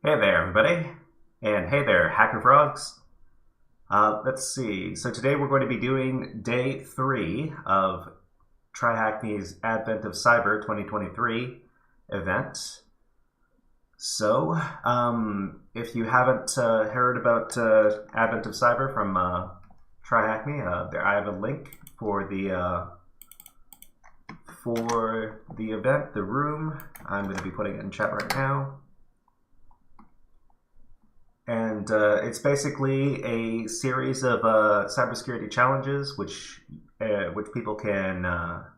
Hey there, everybody, and hey there, Hacker Frogs. Let's see. So today we're going to be doing day 3 of TryHackMe's Advent of Cyber 2023 event. So, if you haven't heard about Advent of Cyber from TryHackMe, there I have a link for the event, the room. I'm going to be putting it in chat right now. And it's basically a series of cybersecurity challenges which people can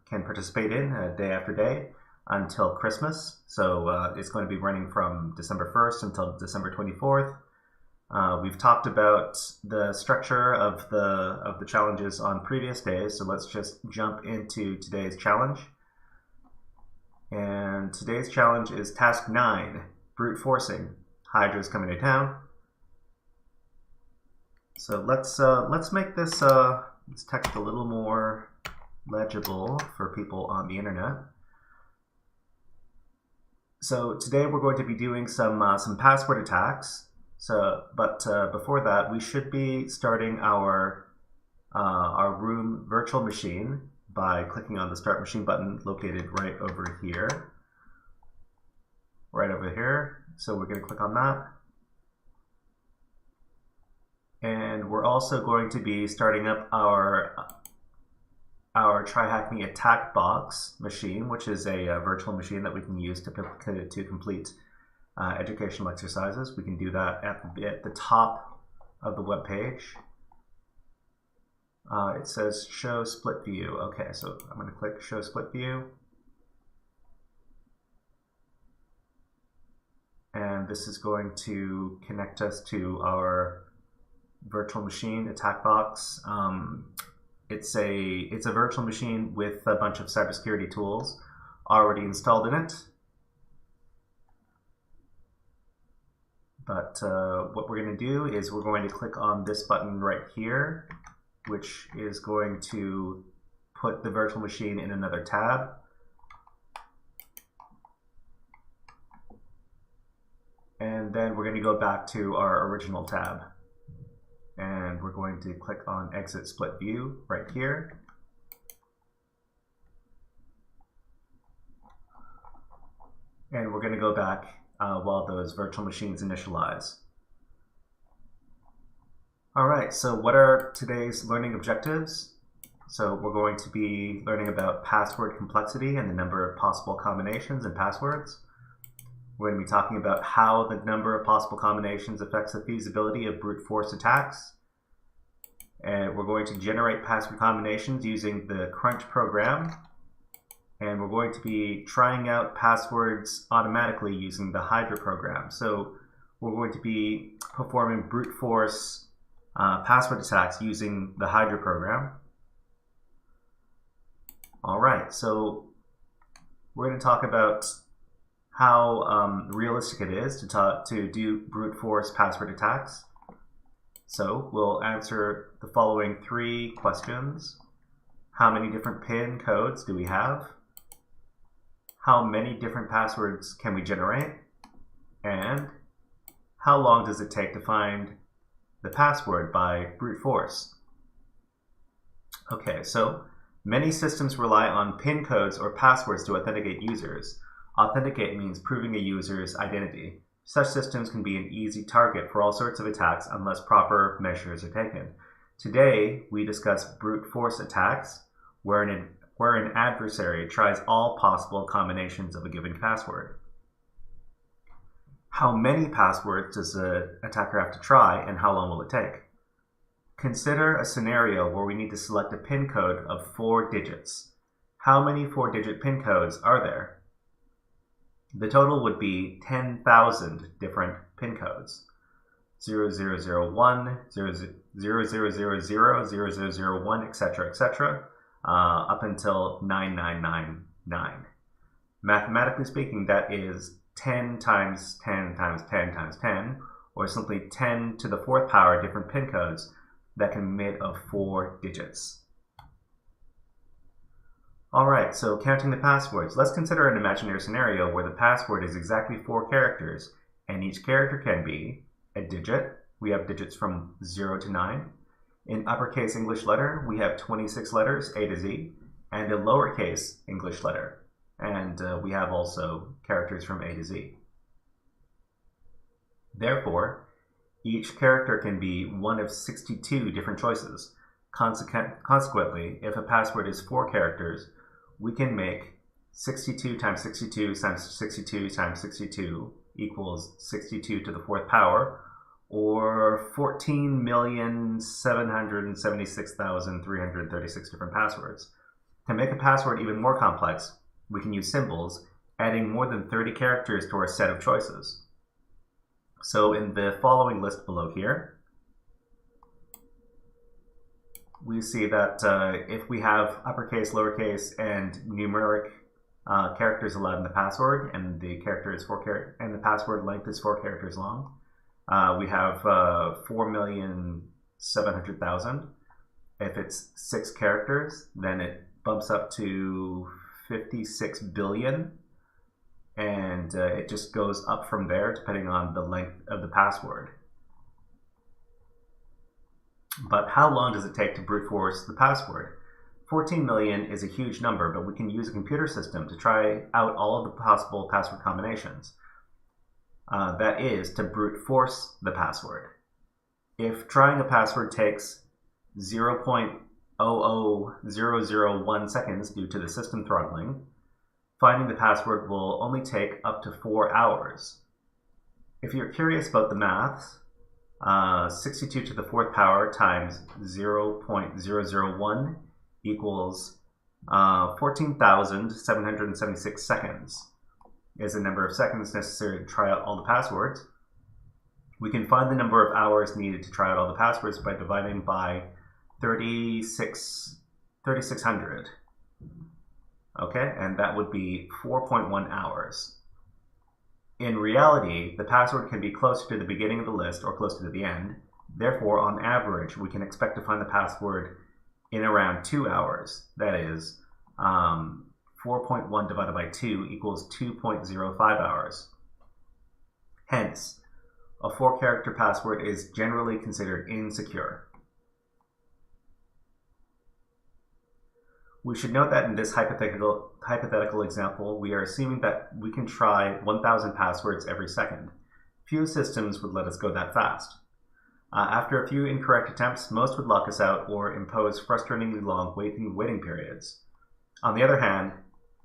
participate in day after day until Christmas. So it's going to be running from December 1st until December 24th. We've talked about the structure of the challenges on previous days, so let's just jump into today's challenge. And today's challenge is task 9, brute forcing. Hydra's coming to town. So let's make this text a little more legible for people on the internet. So today we're going to be doing some password attacks. But before that, we should be starting our room virtual machine by clicking on the Start Machine button located right over here. Right over here. So we're going to click on that. And we're also going to be starting up our TryHackMe attack box machine, which is a virtual machine that we can use to complete educational exercises. We can do that at the top of the web page. It says show split view. Okay, so I'm going to click show split view. And this is going to connect us to our virtual machine attack box. It's a virtual machine with a bunch of cybersecurity tools already installed in it. But what we're going to do is we're going to click on this button right here, which is going to put the virtual machine in another tab. And then we're going to go back to our original tab. And we're going to click on Exit Split View right here. And we're going to go back while those virtual machines initialize. All right, so what are today's learning objectives? So we're going to be learning about password complexity and the number of possible combinations and passwords. We're going to be talking about how the number of possible combinations affects the feasibility of brute force attacks. And we're going to generate password combinations using the Crunch program. And we're going to be trying out passwords automatically using the Hydra program. So we're going to be performing brute force password attacks using the Hydra program. All right, so we're going to talk about how realistic it is to do brute force password attacks. So we'll answer the following 3 questions. How many different PIN codes do we have? How many different passwords can we generate? And how long does it take to find the password by brute force? Okay, so many systems rely on PIN codes or passwords to authenticate users. Authenticate means proving a user's identity. Such systems can be an easy target for all sorts of attacks unless proper measures are taken. Today, we discuss brute force attacks, where an adversary tries all possible combinations of a given password. How many passwords does the attacker have to try, and how long will it take? Consider a scenario where we need to select a PIN code of 4 digits. How many 4-digit PIN codes are there? The total would be 10,000 different PIN codes. 0001, 0000, 0001, etc., etc., up until 9999. Mathematically speaking, that is 10 times 10 times 10 times 10, or simply 10 to the 4th power different PIN codes that can be made of 4 digits. All right, so counting the passwords. Let's consider an imaginary scenario where the password is exactly 4 characters, and each character can be a digit. We have digits from 0 to 9. In uppercase English letter, we have 26 letters, A to Z, and a lowercase English letter. And we have also characters from A to Z. Therefore, each character can be one of 62 different choices. Consequently, if a password is 4 characters, we can make 62 times 62 times 62 times 62 equals 62 to the 4th power, or 14,776,336 different passwords. To make a password even more complex, we can use symbols, adding more than 30 characters to our set of choices. So in the following list below here, we see that if we have uppercase, lowercase, and numeric characters allowed in the password, and the password length is 4 characters long, we have 4,700,000. If it's 6 characters, then it bumps up to 56 billion, and it just goes up from there depending on the length of the password. But how long does it take to brute force the password? 14 million is a huge number, but we can use a computer system to try out all of the possible password combinations. That is, to brute force the password. If trying a password takes 0.00001 seconds due to the system throttling, finding the password will only take up to 4 hours. If you're curious about the maths, 62 to the 4th power times 0.001 equals 14,776 seconds is the number of seconds necessary to try out all the passwords. We can find the number of hours needed to try out all the passwords by dividing by 3,600. Okay, and that would be 4.1 hours. In reality, the password can be closer to the beginning of the list or closer to the end. Therefore, on average, we can expect to find the password in around 2 hours. That is, 4.1 divided by 2 equals 2.05 hours. Hence, a 4-character password is generally considered insecure. We should note that in this hypothetical example, we are assuming that we can try 1,000 passwords every second. Few systems would let us go that fast. After a few incorrect attempts, most would lock us out or impose frustratingly long waiting periods. On the other hand,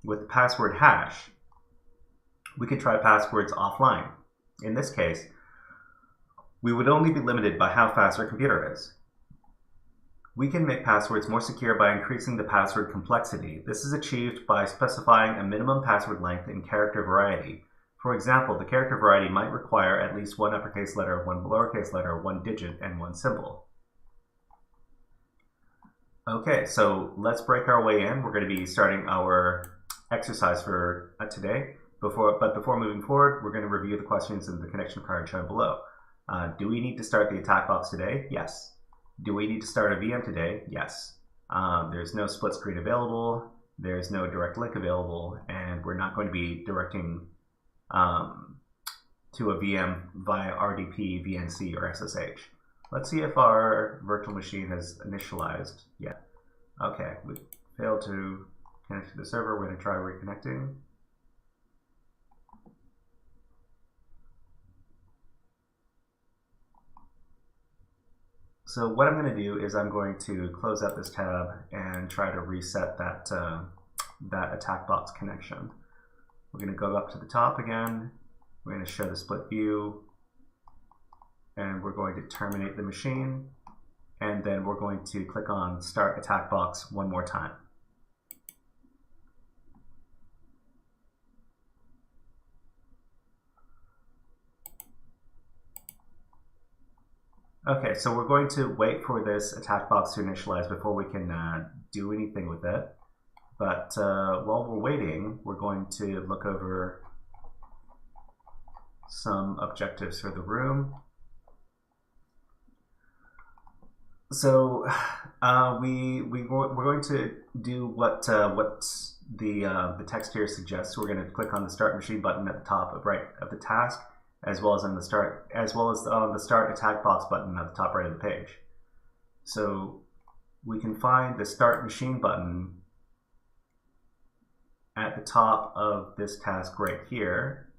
with the password hash, we can try passwords offline. In this case, we would only be limited by how fast our computer is. We can make passwords more secure by increasing the password complexity. This is achieved by specifying a minimum password length and character variety. For example, the character variety might require at least 1 uppercase letter, 1 lowercase letter, 1 digit, and 1 symbol. Okay, so let's break our way in. We're going to be starting our exercise for today. But before moving forward, we're going to review the questions in the connection card shown below. Do we need to start the attack box today? Yes. Do we need to start a VM today? Yes. There's no split screen available, there's no direct link available, and we're not going to be directing to a VM via RDP, VNC, or SSH. Let's see if our virtual machine has initialized yet. Okay, we failed to connect to the server. We're going to try reconnecting. So what I'm going to do is I'm going to close out this tab and try to reset that, that attack box connection. We're going to go up to the top again. We're going to show the split view. And we're going to terminate the machine. And then we're going to click on Start Attack Box one more time. Okay, so we're going to wait for this attack box to initialize before we can do anything with it. But while we're waiting, we're going to look over some objectives for the room. So we're going to do what the text here suggests. We're going to click on the Start Machine button at the top of right of the task, as well as on the Start Attack Box button at the top right of the page. So we can find the Start Machine button at the top of this task right here.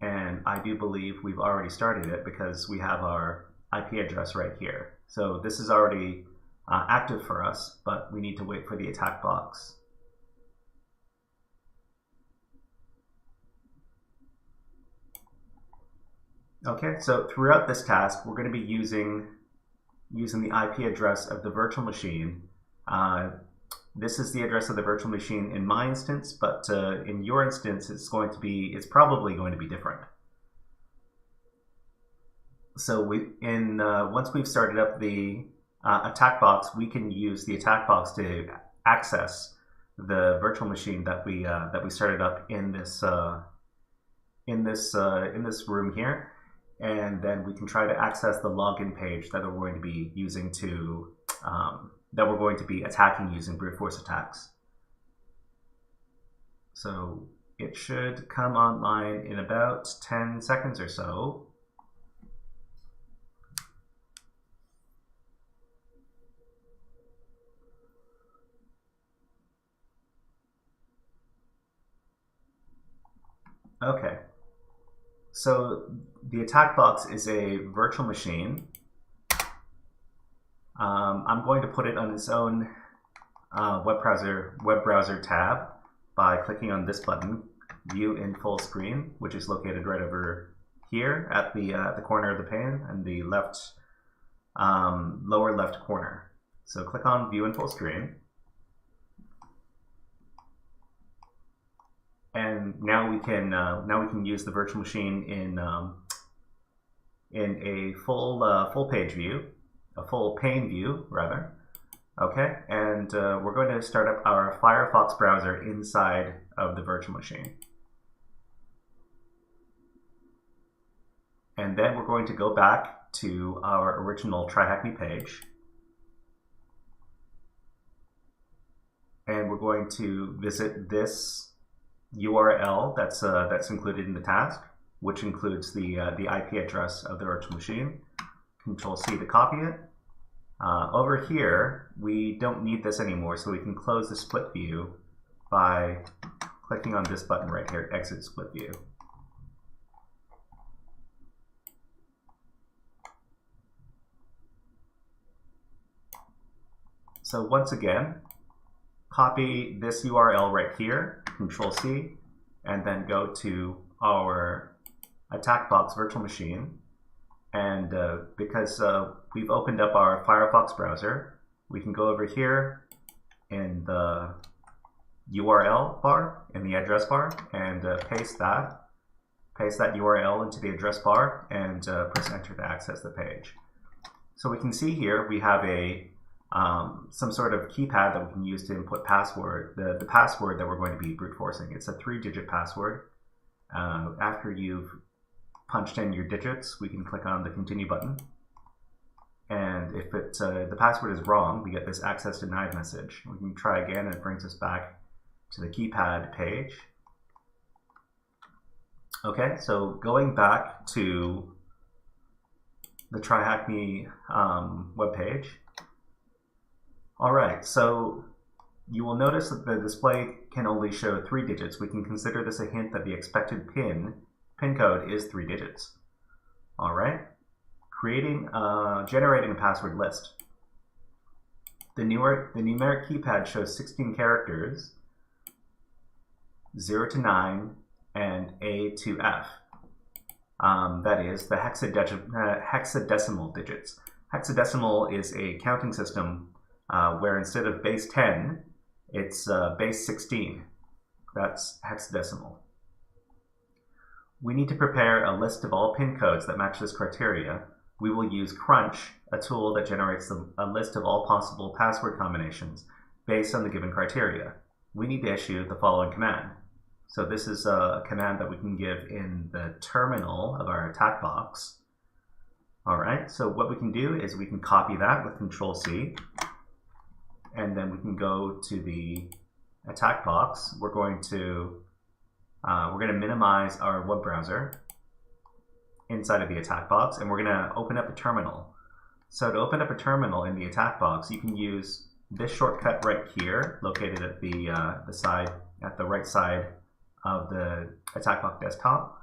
And I do believe we've already started it because we have our IP address right here. So this is already active for us, but we need to wait for the attack box. Okay, so throughout this task, we're going to be using the IP address of the virtual machine. This is the address of the virtual machine in my instance, but in your instance, it's probably going to be different. So once we've started up the attack box, we can use the attack box to access the virtual machine that we started up in this room here, and then we can try to access the login page that we're going to be using to that we're going to be attacking using brute force attacks. So it should come online in about 10 seconds or so. Okay, so the attack box is a virtual machine. I'm going to put it on its own web browser tab by clicking on this button, View in Full Screen, which is located right over here at the corner of the pane and the lower left corner. So click on View in Full Screen. And now we can use the virtual machine in a full page view, a full pane view rather. Okay, and we're going to start up our Firefox browser inside of the virtual machine, and then we're going to go back to our original TryHackMe page, and we're going to visit this URL that's included in the task, which includes the IP address of the virtual machine. Control-C to copy it. Over here, we don't need this anymore, so we can close the split view by clicking on this button right here, Exit Split View. So once again, copy this URL right here, Control-C, and then go to our attack box virtual machine. And because we've opened up our Firefox browser, we can go over here in the URL bar, in the address bar, and paste that URL into the address bar and press enter to access the page. So we can see here we have some sort of keypad that we can use to input password, the password that we're going to be brute forcing. It's a 3-digit password. After you've punched in your digits, we can click on the continue button. And if the password is wrong, we get this access denied message. We can try again, and it brings us back to the keypad page. Okay, so going back to the TryHackMe webpage. All right, so you will notice that the display can only show 3 digits. We can consider this a hint that the expected PIN code is 3 digits. All right, generating a password list. The numeric keypad shows 16 characters, 0 to 9 and A to F. That is the hexadecimal digits. Hexadecimal is a counting system where instead of base 10, it's base 16. That's hexadecimal. We need to prepare a list of all PIN codes that match this criteria. We will use Crunch, a tool that generates a list of all possible password combinations based on the given criteria. We need to issue the following command. So this is a command that we can give in the terminal of our attack box. All right, so what we can do is we can copy that with Control-C, and then we can go to the attack box. We're going to minimize our web browser inside of the attack box, and we're going to open up a terminal. So to open up a terminal in the attack box, you can use this shortcut right here, located at the right side of the attack box desktop,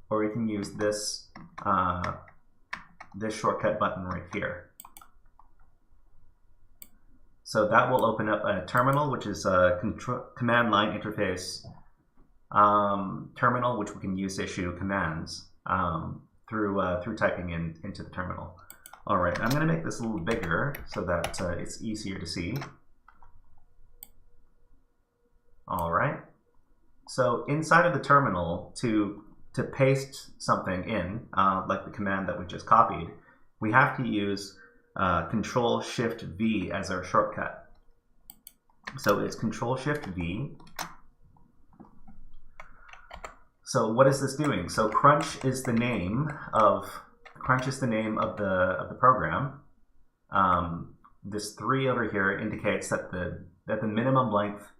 or you can use this shortcut button right here. So that will open up a terminal, which is a command line interface terminal, which we can use to issue commands. through typing into the terminal. All right, I'm going to make this a little bigger so that it's easier to see. All right. So inside of the terminal, to paste something in, like the command that we just copied, we have to use Control-Shift-V as our shortcut. So it's Control-Shift-V. So what is this doing? So crunch is the name of the program. This 3 over here indicates that the minimum length,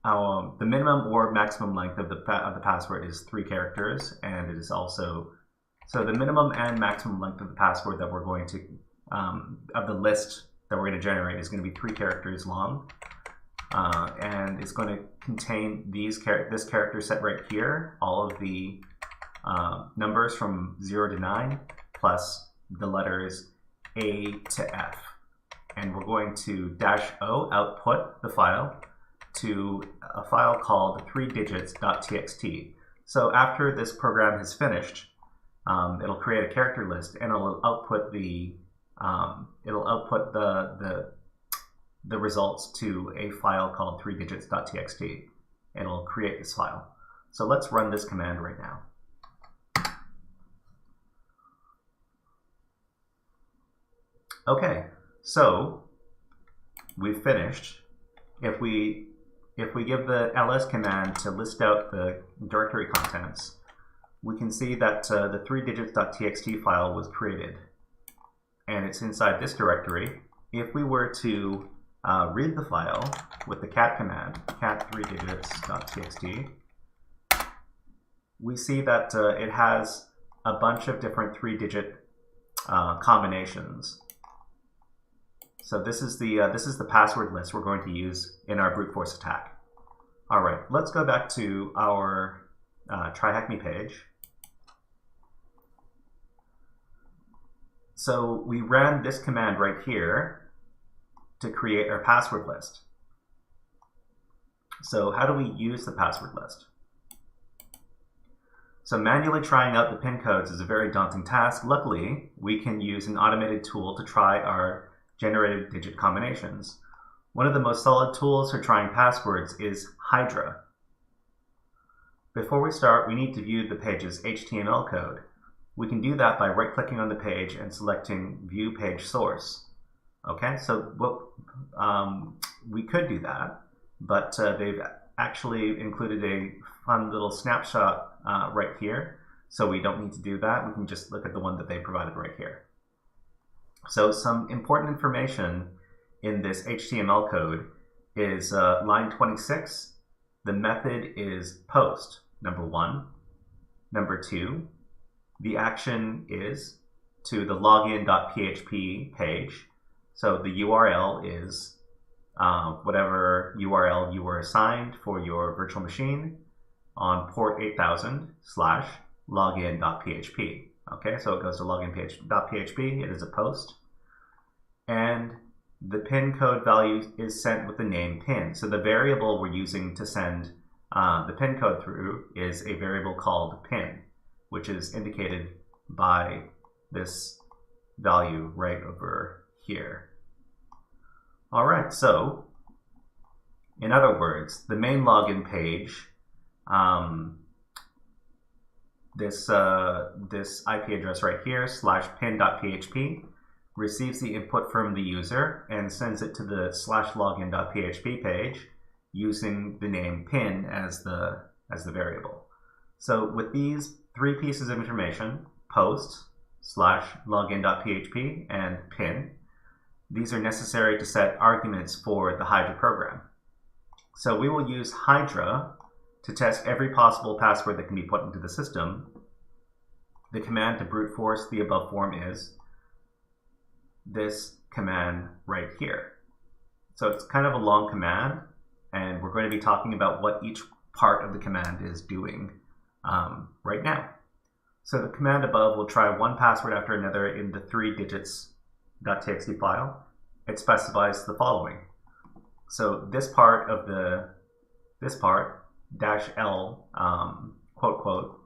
the minimum or maximum length of the password is 3 characters, and it is also, so the minimum and maximum length of the password that we're going to of the list that we're going to generate is going to be 3 characters long, and it's going to contain this character set right here, all of the numbers from 0 to 9, plus the letters A to F, and we're going to -O output the file to a file called 3digits.txt. So after this program has finished, it'll create a character list, and it'll output the results to a file called 3digits.txt. It'll create this file. So let's run this command right now. Okay, so we've finished. If we give the ls command to list out the directory contents, we can see that the 3digits.txt file was created, and it's inside this directory. If we were to read the file with the cat command, cat 3digits.txt, we see that it has a bunch of different 3-digit combinations. So this is the password list we're going to use in our brute force attack. All right, let's go back to our TryHackMe page. So we ran this command right here to create our password list. So how do we use the password list? So manually trying out the pin codes is a very daunting task. Luckily, we can use an automated tool to try our generated digit combinations. One of the most solid tools for trying passwords is Hydra. Before we start, we need to view the page's HTML code. We can do that by right-clicking on the page and selecting View Page Source. Okay, so we could do that, but they've actually included a fun little snapshot right here, so we don't need to do that. We can just look at the one that they provided right here. So some important information in this HTML code is line 26. The method is post, number 1. Number 2, the action is to the login.php page. So the URL is whatever URL you were assigned for your virtual machine on port 8000/login.php. Okay, so it goes to login.php. It is a post. And the pin code value is sent with the name pin. So the variable we're using to send the pin code through is a variable called pin, which is indicated by this value right over here. All right, so in other words, the main login page, this IP address right here, /pin.php, receives the input from the user and sends it to the /login.php page using the name pin as the variable. So with these 3 pieces of information, post, /login.php, and pin, these are necessary to set arguments for the Hydra program. So we will use Hydra to test every possible password that can be put into the system. The command to brute force the above form is this command right here. So it's kind of a long command, and we're going to be talking about what each part of the command is doing right now. So the command above will try one password after another in the 3digits.txt file. It specifies the following. So this part -L, quote, quote,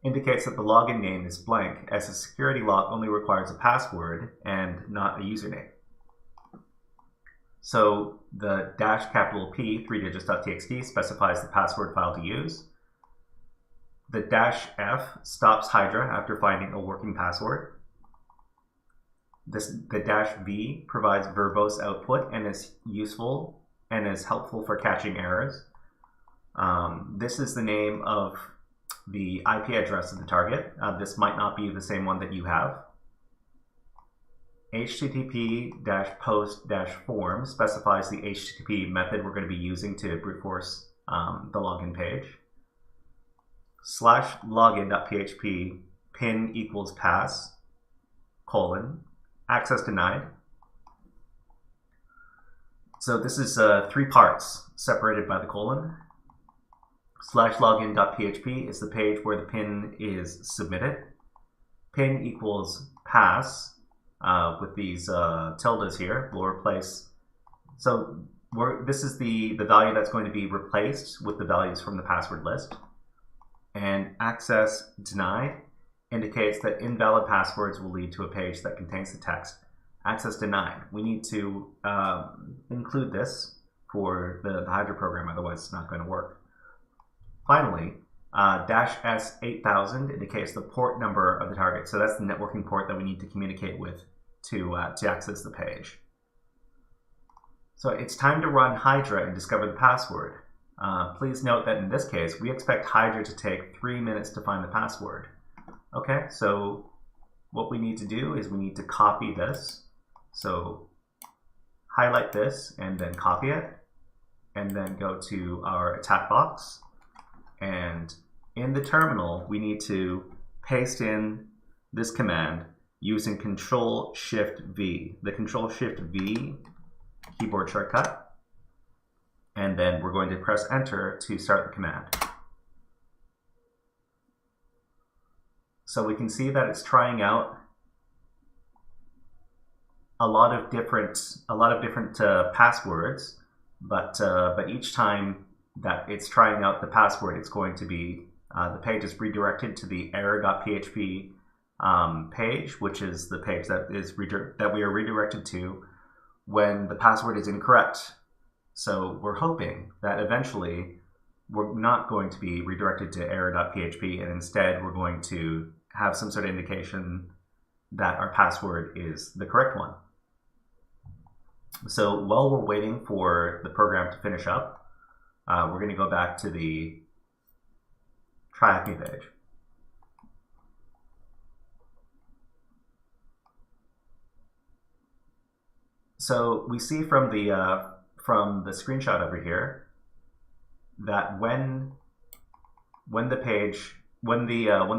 indicates that the login name is blank, as a security lock only requires a password and not a username. So the -P 3digits.txt specifies the password file to use. The -F stops Hydra after finding a working password. The -V provides verbose output and is useful and is helpful for catching errors. This is the name of the IP address of the target. This might not be the same one that you have. HTTP-post-form specifies the HTTP method we're going to be using to brute force the login page. /login.php pin equals pass, : access denied. So this is 3 parts separated by the colon. /login.php is the page where the pin is submitted. Pin equals pass, with these tildes here, we'll replace. So this is the value that's going to be replaced with the values from the password list. And access denied indicates that invalid passwords will lead to a page that contains the text access denied. We need to include this for the Hydra program, otherwise it's not going to work. Finally, -S8000 indicates the port number of the target. So that's the networking port that we need to communicate with to access the page. So it's time to run Hydra and discover the password. Please note that in this case, we expect Hydra to take 3 minutes to find the password. Okay, so what we need to do is we need to copy this. So highlight this and then copy it, and then go to our attack box. And in the terminal, we need to paste in this command using Control-Shift-V, the Control-Shift-V keyboard shortcut. And then we're going to press Enter to start the command. So we can see that it's trying out a lot of different passwords, but each time that it's trying out the password, it's going to be the page is redirected to the error.php page, which is the page that we are redirected to when the password is incorrect. So we're hoping that eventually we're not going to be redirected to error.php, and instead we're going to have some sort of indication that our password is the correct one. So while we're waiting for the program to finish up, we're going to go back to the TryHackMe page. So we see from the screenshot over here that when the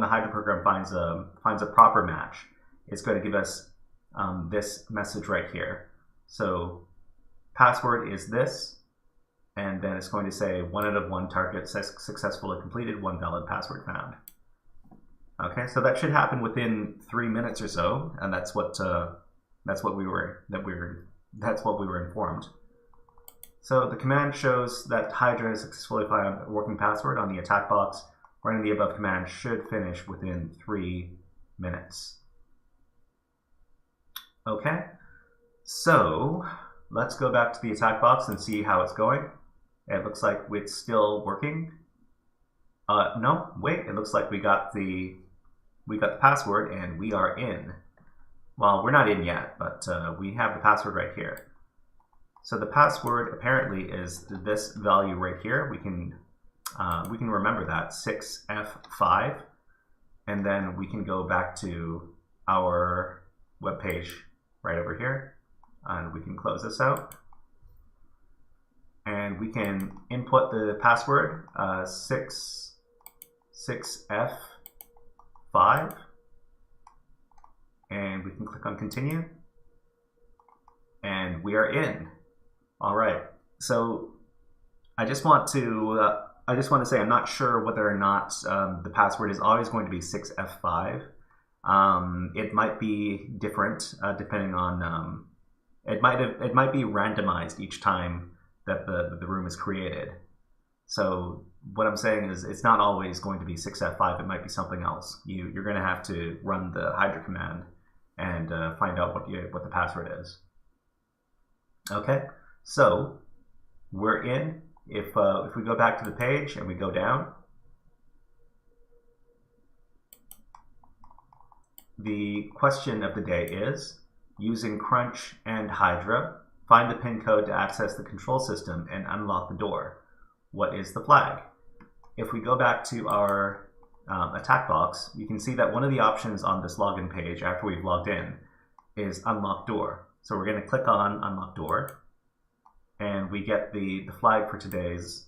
Hydra program finds a proper match, it's going to give us this message right here. So password is this, and then it's going to say 1 out of 1 target successfully completed, 1 valid password found. Okay, so that should happen within 3 minutes or so, and that's what we were informed. So the command shows that Hydra has successfully found a working password on the attack box. Running the above command should finish within 3 minutes. Okay, so let's go back to the attack box and see how it's going. It looks like it's still working. No, wait, it looks like we got the password and we are in. Well, we're not in yet, but we have the password right here. So the password apparently is this value right here. We can remember that, 6F5, and then we can go back to our web page right over here, and we can close this out, and we can input the password 6F5, and we can click on continue, and we are in. All right, so I just want to say I'm not sure whether or not the password is always going to be 6F5. It might be different depending on it might be randomized each time that the room is created. So what I'm saying is it's not always going to be 6F5. It might be something else. You're going to have to run the Hydra command and find out what the password is. Okay, so we're in. If we go back to the page and we go down, the question of the day is, using Crunch and Hydra, find the PIN code to access the control system and unlock the door. What is the flag? If we go back to our attack box, you can see that one of the options on this login page after we've logged in is unlock door. So we're going to click on unlock door, and we get the flag for today's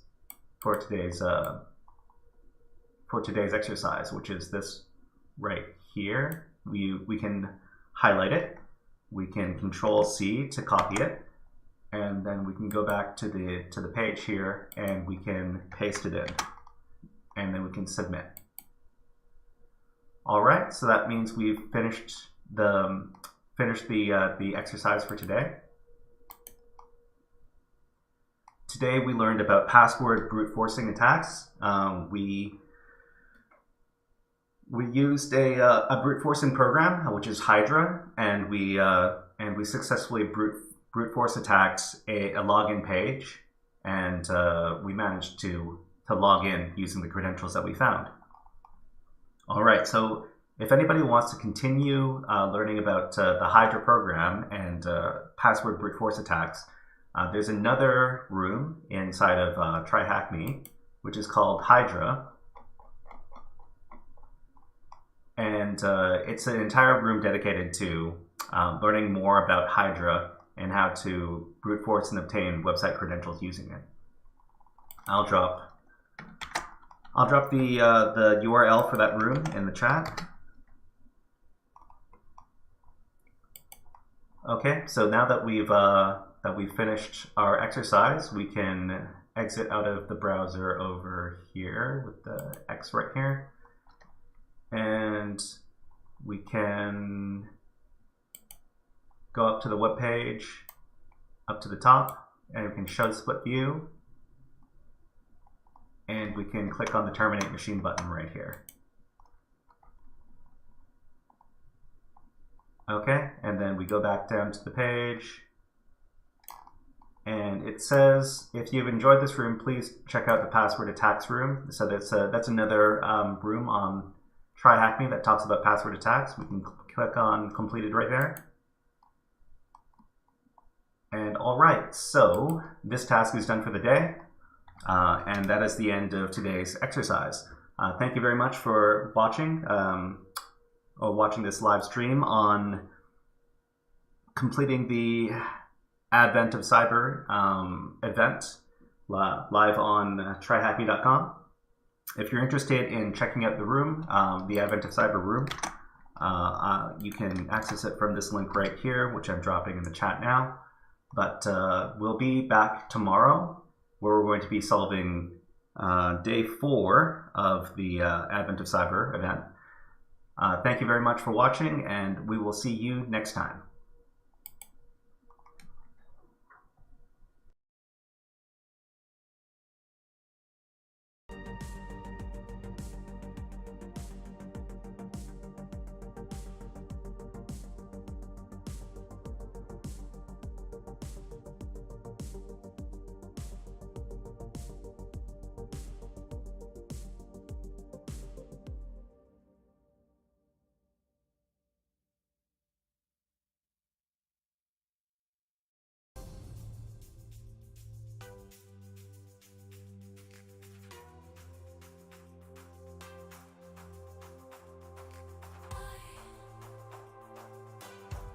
exercise, which is this right here. We can highlight it. We can Control-C to copy it, and then we can go back to the page here and we can paste it in, and then we can submit. All right, so that means we've finished the exercise for today. Today we learned about password brute forcing attacks. We used a brute forcing program, which is Hydra, and we successfully brute force attacked a login page, and we managed to log in using the credentials that we found. All right, so if anybody wants to continue learning about the Hydra program and password brute force attacks, there's another room inside of TryHackMe, which is called Hydra. And it's an entire room dedicated to learning more about Hydra and how to brute force and obtain website credentials using it. I'll drop the URL for that room in the chat. Okay, so now that we've finished our exercise, we can exit out of the browser over here with the X right here, and we can go up to the web page, up to the top, and we can show split view, and we can click on the terminate machine button right here. Okay, and then we go back down to the page, and it says, if you've enjoyed this room, please check out the password attacks room. So that's another room on TryHackMe that talks about password attacks. We can click on completed right there. And all right, so this task is done for the day, and that is the end of today's exercise. Thank you very much for watching this live stream on completing the Advent of Cyber event live on TryHackMe.com. If you're interested in checking out the room, the Advent of Cyber room, you can access it from this link right here, which I'm dropping in the chat now. But we'll be back tomorrow, where we're going to be solving day 4 of the Advent of Cyber event. Thank you very much for watching, and we will see you next time.